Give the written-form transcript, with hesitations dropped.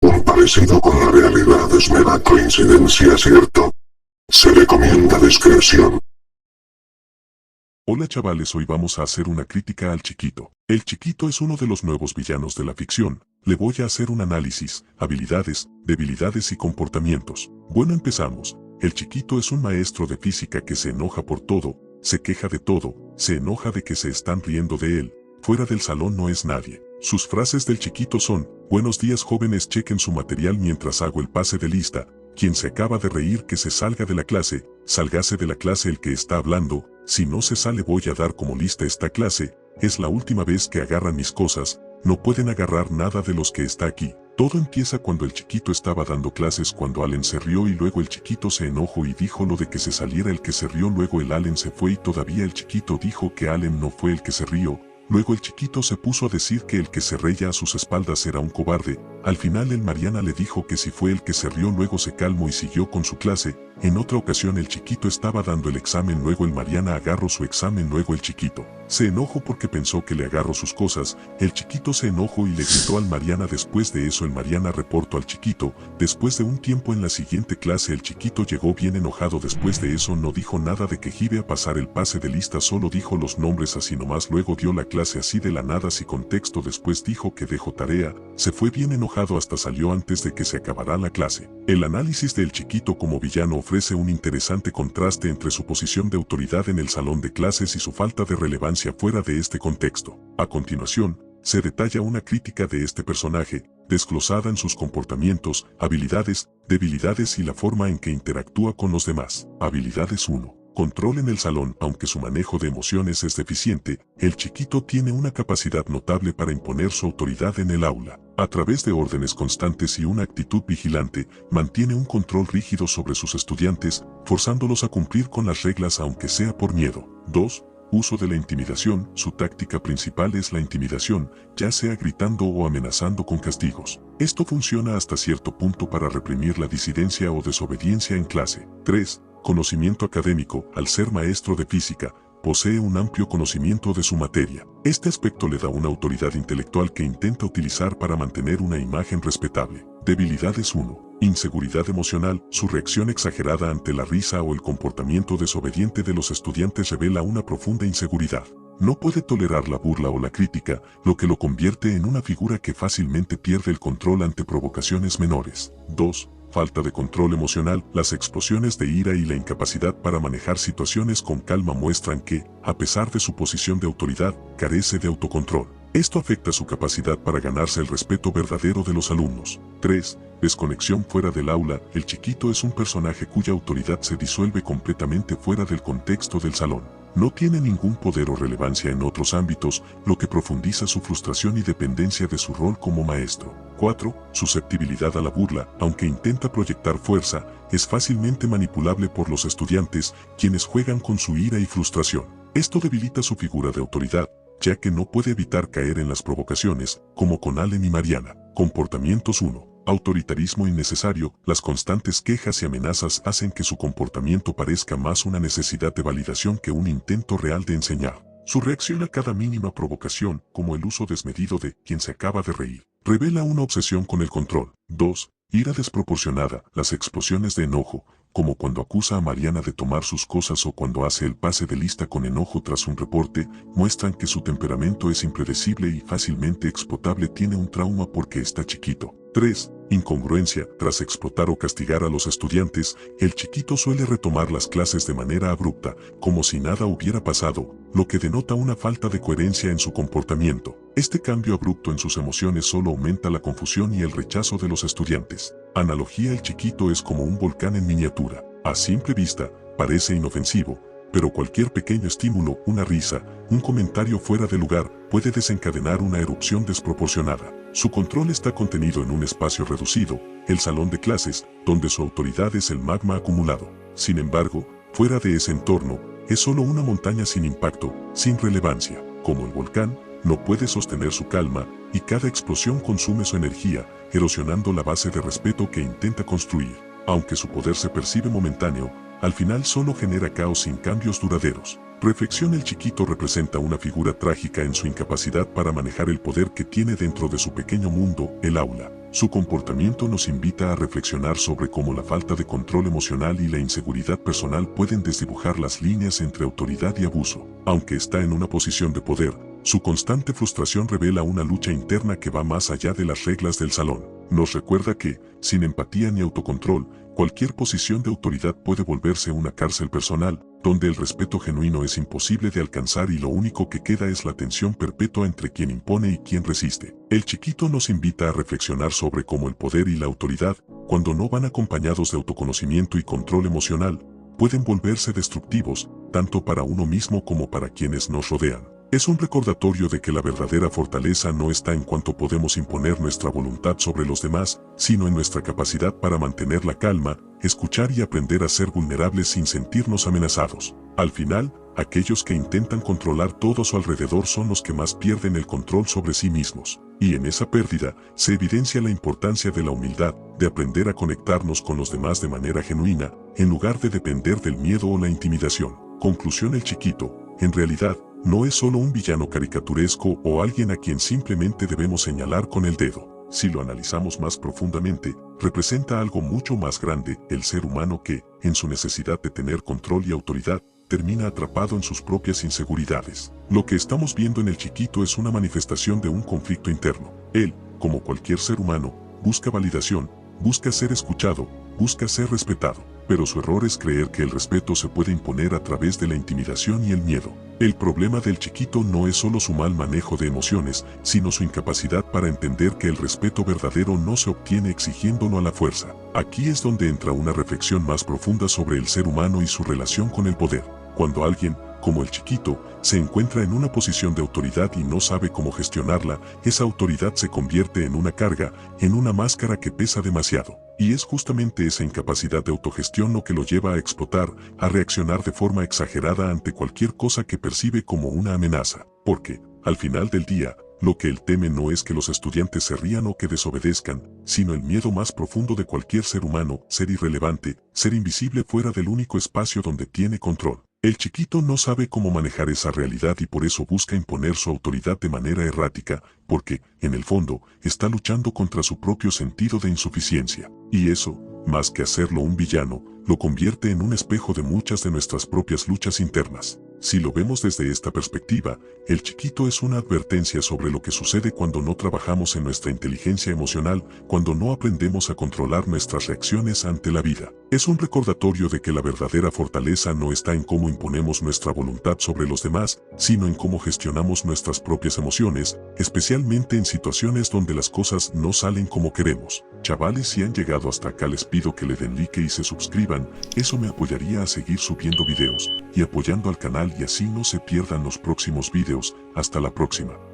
Un parecido con la realidad es mera coincidencia, ¿cierto? Se recomienda discreción. Hola chavales, hoy vamos a hacer una crítica al Chiquito. El Chiquito es uno de los nuevos villanos de la ficción. Le voy a hacer un análisis, habilidades, debilidades y comportamientos. Bueno, empezamos. El Chiquito es un maestro de física que se enoja por todo, se queja de todo, se enoja de que se están riendo de él. Fuera del salón no es nadie. Sus frases del Chiquito son: buenos días jóvenes, chequen su material mientras hago el pase de lista. Quien se acaba de reír que se salga de la clase, sálgase de la clase el que está hablando. Si no se sale voy a dar como lista esta clase. Es la última vez que agarran mis cosas, no pueden agarrar nada de los que está aquí. Todo empieza cuando el Chiquito estaba dando clases, cuando Allen se rió y luego el Chiquito se enojó y dijo lo de que se saliera el que se rió, luego el Allen se fue y todavía el Chiquito dijo que Allen no fue el que se rió. Luego el Chiquito se puso a decir que el que se reía a sus espaldas era un cobarde. Al final el Mariana le dijo que si fue el que se rió, luego se calmó y siguió con su clase. En otra ocasión el Chiquito estaba dando el examen, luego el Mariana agarró su examen, luego el Chiquito se enojó porque pensó que le agarró sus cosas. El Chiquito se enojó y le gritó al Mariana. Después de eso el Mariana reportó al Chiquito. Después de un tiempo en la siguiente clase el Chiquito llegó bien enojado. Después de eso no dijo nada de que iba a pasar el pase de lista, solo dijo los nombres así nomás, luego dio la clase así de la nada sin contexto. Después dijo que dejó tarea, se fue bien enojado hasta salió antes de que se acabara la clase. El análisis del Chiquito como villano ofrece un interesante contraste entre su posición de autoridad en el salón de clases y su falta de relevancia fuera de este contexto. A continuación, se detalla una crítica de este personaje, desglosada en sus comportamientos, habilidades, debilidades y la forma en que interactúa con los demás. Habilidades 1. Control en el salón. Aunque su manejo de emociones es deficiente, el Chiquito tiene una capacidad notable para imponer su autoridad en el aula. A través de órdenes constantes y una actitud vigilante, mantiene un control rígido sobre sus estudiantes, forzándolos a cumplir con las reglas aunque sea por miedo. 2. Uso de la intimidación. Su táctica principal es la intimidación, ya sea gritando o amenazando con castigos. Esto funciona hasta cierto punto para reprimir la disidencia o desobediencia en clase. 3. Conocimiento académico. Al ser maestro de física, posee un amplio conocimiento de su materia. Este aspecto le da una autoridad intelectual que intenta utilizar para mantener una imagen respetable. Debilidades 1. Inseguridad emocional. Su reacción exagerada ante la risa o el comportamiento desobediente de los estudiantes revela una profunda inseguridad. No puede tolerar la burla o la crítica, lo que lo convierte en una figura que fácilmente pierde el control ante provocaciones menores. 2. Falta de control emocional. Las explosiones de ira y la incapacidad para manejar situaciones con calma muestran que, a pesar de su posición de autoridad, carece de autocontrol. Esto afecta su capacidad para ganarse el respeto verdadero de los alumnos. 3. Desconexión fuera del aula. El Chiquito es un personaje cuya autoridad se disuelve completamente fuera del contexto del salón. No tiene ningún poder o relevancia en otros ámbitos, lo que profundiza su frustración y dependencia de su rol como maestro. 4. Susceptibilidad a la burla. Aunque intenta proyectar fuerza, es fácilmente manipulable por los estudiantes, quienes juegan con su ira y frustración. Esto debilita su figura de autoridad, ya que no puede evitar caer en las provocaciones, como con Allen y Mariana. Comportamientos 1. Autoritarismo innecesario. Las constantes quejas y amenazas hacen que su comportamiento parezca más una necesidad de validación que un intento real de enseñar. Su reacción a cada mínima provocación, como el uso desmedido de quien se acaba de reír, revela una obsesión con el control. 2. Ira desproporcionada. Las explosiones de enojo, como cuando acusa a Mariana de tomar sus cosas o cuando hace el pase de lista con enojo tras un reporte, muestran que su temperamento es impredecible y fácilmente explotable. Tiene un trauma porque está chiquito. 3. Incongruencia. Tras explotar o castigar a los estudiantes, el Chiquito suele retomar las clases de manera abrupta, como si nada hubiera pasado, lo que denota una falta de coherencia en su comportamiento. Este cambio abrupto en sus emociones solo aumenta la confusión y el rechazo de los estudiantes. Analogía: el Chiquito es como un volcán en miniatura. A simple vista, parece inofensivo, pero cualquier pequeño estímulo, una risa, un comentario fuera de lugar, puede desencadenar una erupción desproporcionada. Su control está contenido en un espacio reducido, el salón de clases, donde su autoridad es el magma acumulado. Sin embargo, fuera de ese entorno, es solo una montaña sin impacto, sin relevancia. Como el volcán, no puede sostener su calma, y cada explosión consume su energía, erosionando la base de respeto que intenta construir. Aunque su poder se percibe momentáneo, al final solo genera caos sin cambios duraderos. Reflexión: el Chiquito representa una figura trágica en su incapacidad para manejar el poder que tiene dentro de su pequeño mundo, el aula. Su comportamiento nos invita a reflexionar sobre cómo la falta de control emocional y la inseguridad personal pueden desdibujar las líneas entre autoridad y abuso. Aunque está en una posición de poder, su constante frustración revela una lucha interna que va más allá de las reglas del salón. Nos recuerda que, sin empatía ni autocontrol, cualquier posición de autoridad puede volverse una cárcel personal, donde el respeto genuino es imposible de alcanzar y lo único que queda es la tensión perpetua entre quien impone y quien resiste. El Chiquito nos invita a reflexionar sobre cómo el poder y la autoridad, cuando no van acompañados de autoconocimiento y control emocional, pueden volverse destructivos, tanto para uno mismo como para quienes nos rodean. Es un recordatorio de que la verdadera fortaleza no está en cuanto podemos imponer nuestra voluntad sobre los demás, sino en nuestra capacidad para mantener la calma, escuchar y aprender a ser vulnerables sin sentirnos amenazados. Al final, aquellos que intentan controlar todo a su alrededor son los que más pierden el control sobre sí mismos. Y en esa pérdida, se evidencia la importancia de la humildad, de aprender a conectarnos con los demás de manera genuina, en lugar de depender del miedo o la intimidación. Conclusión: el Chiquito, en realidad, no es solo un villano caricaturesco o alguien a quien simplemente debemos señalar con el dedo. Si lo analizamos más profundamente, representa algo mucho más grande, el ser humano que, en su necesidad de tener control y autoridad, termina atrapado en sus propias inseguridades. Lo que estamos viendo en el Chiquito es una manifestación de un conflicto interno. Él, como cualquier ser humano, busca validación, busca ser escuchado, busca ser respetado. Pero su error es creer que el respeto se puede imponer a través de la intimidación y el miedo. El problema del Chiquito no es solo su mal manejo de emociones, sino su incapacidad para entender que el respeto verdadero no se obtiene exigiéndolo a la fuerza. Aquí es donde entra una reflexión más profunda sobre el ser humano y su relación con el poder. Cuando alguien, como el Chiquito, se encuentra en una posición de autoridad y no sabe cómo gestionarla, esa autoridad se convierte en una carga, en una máscara que pesa demasiado. Y es justamente esa incapacidad de autogestión lo que lo lleva a explotar, a reaccionar de forma exagerada ante cualquier cosa que percibe como una amenaza. Porque, al final del día, lo que él teme no es que los estudiantes se rían o que desobedezcan, sino el miedo más profundo de cualquier ser humano: ser irrelevante, ser invisible fuera del único espacio donde tiene control. El Chiquito no sabe cómo manejar esa realidad y por eso busca imponer su autoridad de manera errática, porque, en el fondo, está luchando contra su propio sentido de insuficiencia. Y eso, más que hacerlo un villano, lo convierte en un espejo de muchas de nuestras propias luchas internas. Si lo vemos desde esta perspectiva, el Chiquito es una advertencia sobre lo que sucede cuando no trabajamos en nuestra inteligencia emocional, cuando no aprendemos a controlar nuestras reacciones ante la vida. Es un recordatorio de que la verdadera fortaleza no está en cómo imponemos nuestra voluntad sobre los demás, sino en cómo gestionamos nuestras propias emociones, especialmente en situaciones donde las cosas no salen como queremos. Chavales, si han llegado hasta acá, les pido que le den like y se suscriban, eso me apoyaría a seguir subiendo videos y apoyando al canal, y así no se pierdan los próximos videos. Hasta la próxima.